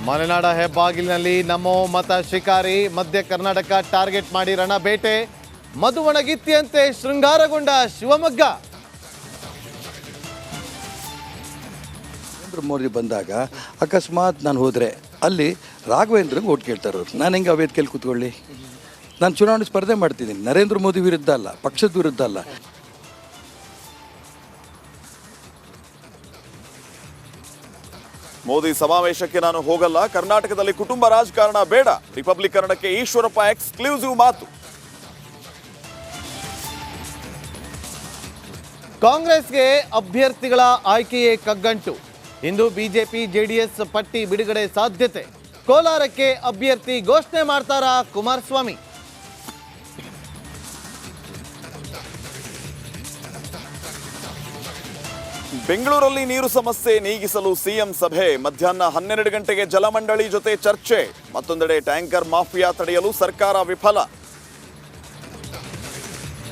ಮಲೆನಾಡ ಹೆಬ್ಬಾಗಿಲಿನಲ್ಲಿ ನಮೋ ಮತ ಶಿಕಾರಿ. ಮಧ್ಯ ಕರ್ನಾಟಕ ಟಾರ್ಗೆಟ್ ಮಾಡಿ ರಣಬೇಟೆ. ಮಧುವಣಗಿತ್ತಿಯಂತೆ ಶೃಂಗಾರಗೊಂಡ ಶಿವಮೊಗ್ಗ. ನರೇಂದ್ರ ಮೋದಿ ಬಂದಾಗ ಅಕಸ್ಮಾತ್ ನಾನು ಹೋದರೆ ಅಲ್ಲಿ ರಾಘವೇಂದ್ರಂಗೆ ಓಟ್ ಕೇಳ್ತಾರೆ. ನಾನು ಹೆಂಗೆ ಆ ವೇದಿಕೆಯಲ್ಲಿ ಕೂತ್ಕೊಳ್ಳಿ? ನಾನು ಚುನಾವಣೆ ಸ್ಪರ್ಧೆ ಮಾಡ್ತಿದ್ದೀನಿ, ನರೇಂದ್ರ ಮೋದಿ ವಿರುದ್ಧ ಅಲ್ಲ, ಪಕ್ಷದ ವಿರುದ್ಧ ಅಲ್ಲ. ಮೋದಿ ಸಮಾವೇಶಕ್ಕೆ ನಾನು ಹೋಗಲ್ಲ, ಕರ್ನಾಟಕದಲ್ಲಿ ಕುಟುಂಬ ರಾಜಕಾರಣ ಬೇಡ. ರಿಪಬ್ಲಿಕನ್ನಡಕ್ಕೆ ಈಶ್ವರಪ್ಪ ಎಕ್ಸ್ಕ್ಲೂಸಿವ್ ಮಾತು. ಕಾಂಗ್ರೆಸ್ಗೆ ಅಭ್ಯರ್ಥಿಗಳ ಆಯ್ಕೆಯೇ ಕಗ್ಗಂಟು. ಇಂದು ಬಿಜೆಪಿ ಜೆಡಿಎಸ್ ಪಟ್ಟಿ ಬಿಡುಗಡೆ ಸಾಧ್ಯತೆ. ಕೋಲಾರಕ್ಕೆ ಅಭ್ಯರ್ಥಿ ಘೋಷಣೆ ಮಾಡ್ತಾರಾ ಕುಮಾರಸ್ವಾಮಿ? ಬೆಂಗಳೂರಲ್ಲಿ ನೀರು ಸಮಸ್ಯೆ ನೀಗಿಸಲು ಸಿಎಂ ಸಭೆ. ಮಧ್ಯಾಹ್ನ 12 ಗಂಟೆಗೆ ಜಲಮಂಡಳಿ ಜೊತೆ ಚರ್ಚೆ. ಮತ್ತೊಂದೆಡೆ ಟ್ಯಾಂಕರ್ ಮಾಫಿಯಾ ತಡೆಯಲು ಸರ್ಕಾರ ವಿಫಲ.